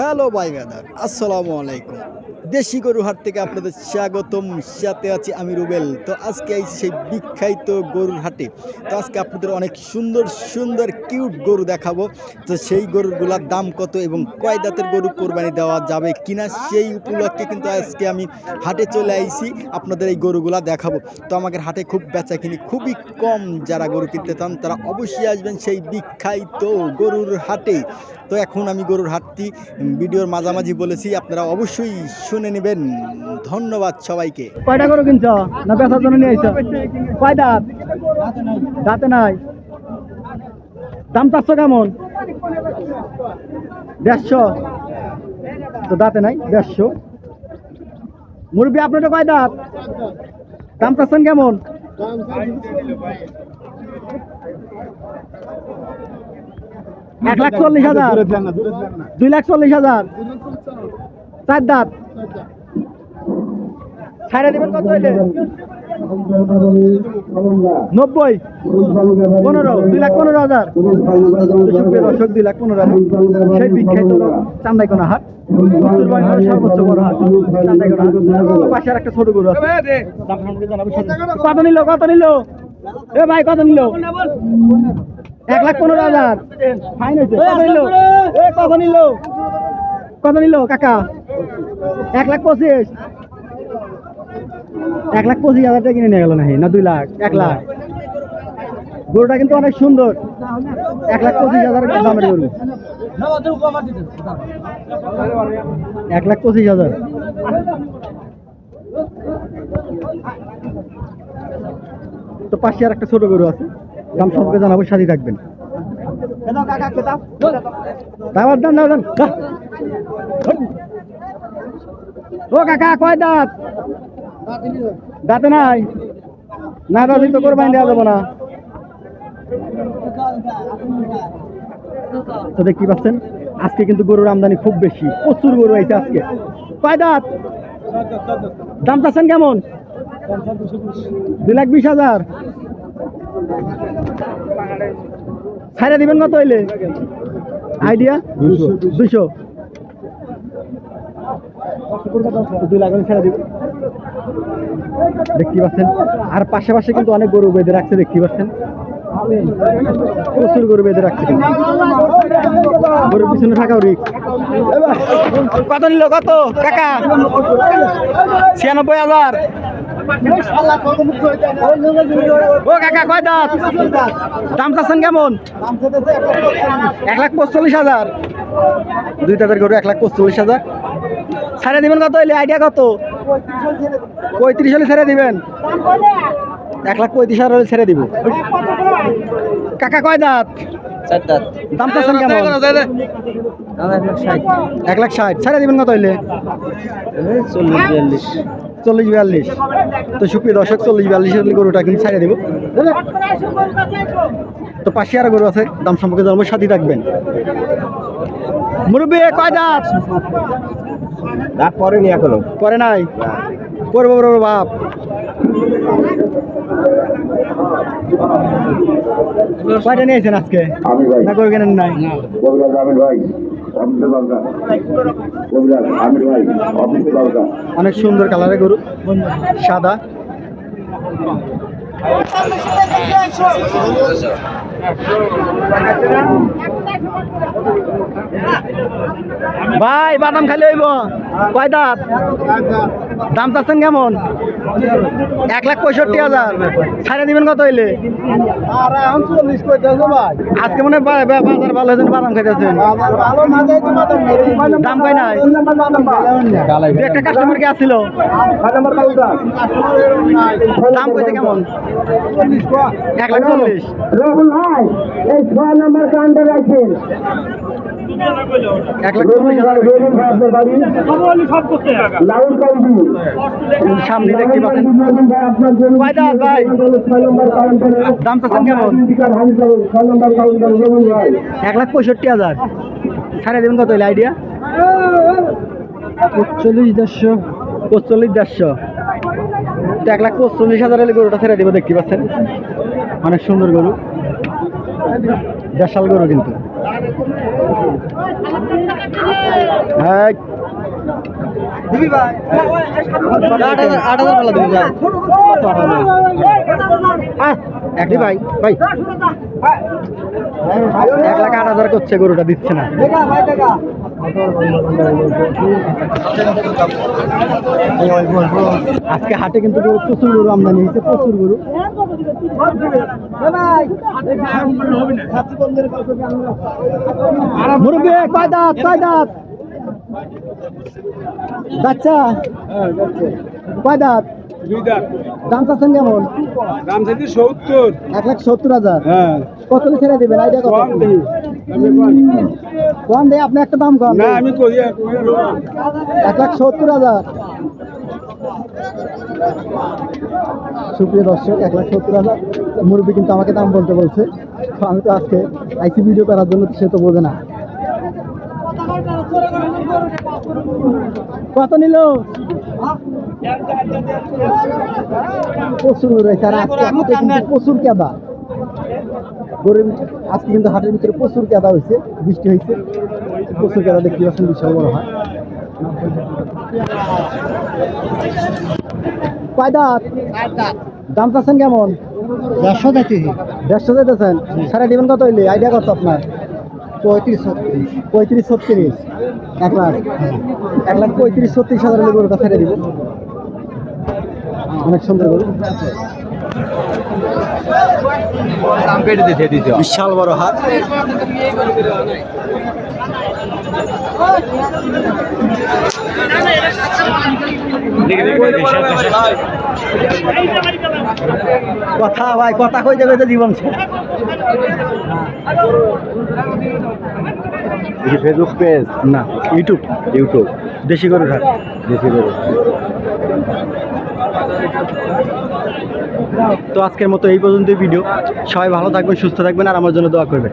Hello ভাই brother, আসসালামু আলাইকুম। দেশি গরু হাট থেকে আপনাদের স্বাগতম। সাথে আছি আমি রুবেল। তো আজকে আইছি সেই বিখ্যাত গরুর হাটে। তো আজকে আপনাদের অনেক সুন্দর সুন্দর কিউট গরু দেখাবো। তো সেই গরুগুলার দাম কত এবং কয় দাঁতের গরু কোরবানি দেওয়া যাবে কিনা সেই উপলক্ষে কিন্তু আজকে আমি হাটে চলে আইছি, আপনাদের এই গরুগুলা দেখাবো। তো আমাদের হাটে খুব বেচাকিনি খুবই কম। যারা গরু কিনতে চান তারা অবশ্যই আসবেন সেই বিখ্যাত গরুর হাটে। তো এখন আমি গরুর হাটটি ভিডিওর মাঝামাঝি বলেছি, আপনারা অবশ্যই শুনে নেবেন। ধন্যবাদ সবাইকে। কয়টা গরু কিনছ না বেচার জন্য নিয়ে আইছো? কয় দাঁত? দাঁতে নাই। দাম চাচ্ছ কেমন? 150। তো দাঁতে নাই 150। মুরব্বী আপনার কয় দাঁত? দাম চাচ্ছেন কেমন? 1,40,000, 2,40,000। 4 দাঁত। ছাড়া দেবেন কত হইলে? 90, 15, 2,15,000। দর্শক 2,15,000। সেই বিখ্যাত চান্দাইকোনা হাট, সর্বোচ্চ বড় হাট চান্দাইকোনা হাট। পাশে আর একটা ছোট গরু আছে। কত নিল? কত নিল? এ ভাই কত নিল? 1,15,000। ফাইন হয়েছে। কত নিল? এ কত নিল? কত নিল কাকা? 1,25,000। 1,25,000 টাকা কিনে নিয়ে গেল নাকি? না 2 লাখ? 1 লাখ। গরুটা কিন্তু অনেক সুন্দর। 1,25,000 দামের গরু। 1,25,000। তো পাশে আর একটা ছোট গরু আছে, দাম সম্পর্কে জানাবো, সাথে থাকবেন। ও কাকা কয় দাঁত? দাঁতে নাই? না দাঁত তো কোরবানি দেওয়া যাবো না। তো দেখতে পাচ্ছেন আজকে কিন্তু গরুর আমদানি খুব বেশি, প্রচুর গরু আইছে আজকে। কয় দাঁত? দাম চাচ্ছেন কেমন? 2,20,000। ছাইড়া দিবেন কত হইলে? আইডিয়া 200। 2 লাখ ছেড়ে দিব। দেখতে পাচ্ছেন আর পাশে পাশে কিন্তু অনেক গরু বেঁধে রাখছে, দেখতে পাচ্ছেন প্রচুর গরু বেঁধে রাখছে। গরুর পিছনে থাকাও রিস্ক। কত নিল? কত কাকা? 96,000। ও কাকা কয় দাঁত? দাম চাচ্ছেন কেমন? 1,45,000। 2 দাঁতের গরু 1,45,000। ছেড়ে দিবেন কত হইলে? আইডিয়া কত? 35 হলে ছেড়ে দিবেন। 1,35,000 হলে ছেড়ে দিব। কাকা কয় দাঁত? 4 দাঁত। দাম চাচ্ছেন কেমন? 1,60,000। ছেড়ে দিবেন কত হইলে? 40-42। 40-42। তো সুপ্রিয় দর্শক, 40-42 গরুটা কিন্তু ছেড়ে দিব। তো পাশে আর গরু আছে, দাম সম্পর্কে জানবো, সাথে থাকবেন। মুরব্বী কয় দাঁত? দাঁত পরেনি এখনো। পরে নাই? পড়বো বড় বাপ। কয়টা নিয়েছেন আজকে? না গরু কেনেন নাই? অনেক সুন্দর কালারের গরু, সাদা। ভাই বাদাম খালি হইব? কয় দাঁত? দাম চাচ্ছেন কেমন? 1,65,000। ছাড়া দিবেন কত হইলে? আজকে মনে বাজার ভালো হয়েছে, বাদাম খাইতেছেন। দাম কয় নাই? একটা কাস্টমার কে আসছিল, দাম কইছে কেমন? 1,40,000। রহুল ভাই এই 6 নম্বর কাউন্টার রাখেন। 1,40,000 সামনে দেখতে পাচ্ছেন। ভাই দাম চাচ্ছেন কেমন? 1,65,000। ছাড়া দেবেন কত হইলে? আইডিয়া 45,100। 45,100। 1,45,000 হলে গরুটা ছেড়ে দেবো, দেখতে পাচ্ছেন অনেক সুন্দর গরু, দেশাল গরু কিন্তু। হ্যাঁ দিবি ভাই 8,000 পালা দিবি ভাই একই ভাই ভাই 1,08,000 করছে গরুটা দিচ্ছে না আজকে হাটে কিন্তু প্রচুর গরু আমদানি হয়েছে প্রচুর গরু মুরব্বী কয় দাঁত বাচ্চা কয় দাঁত দাম চাচ্ছেন কেমন দাম চাইছি 70। 1,70,000 হ্যাঁ কত ছেড়ে দেবেন আইডিয়া কত কম দেয় আপনি একটা দাম কম না আমি কই 1,70,000 সুপ্রিয় দর্শক 1,70,000 মুরব্বী কিন্তু আমাকে দাম বলতে বলছে তো আমি তো আজকে আইসি ভিডিও করার জন্য সে তো বোঝে না কত নিল প্রচুর রয়েছে আর আজকে কিন্তু প্রচুর কেদা গরুর আজকে কিন্তু হাটের ভিতরে প্রচুর কেদা হয়েছে বৃষ্টি হয়েছে প্রচুর কেদা দেখতে পাচ্ছেন বিশাল বড় হয় কয় দাঁত দাম চাচ্ছেন কেমন 150 যাইতেছেন সারা দিবেন কত হইলে আইডিয়া কত আপনার 35-36 1,35,36,000 হলে গরুটা ছেড়ে দিব অনেক সুন্দর গরু দাম কেটে দিতে বিশাল বড় হাট কথা ভাই কথা কই যাবে তো জীবন ফেসবুক পেজ না ইউটিউব দেশি গরুর হাট তো আজকের মতো এই পর্যন্তই ভিডিও সবাই ভালো থাকবেন সুস্থ থাকবেন আর আমার জন্য দোয়া করবেন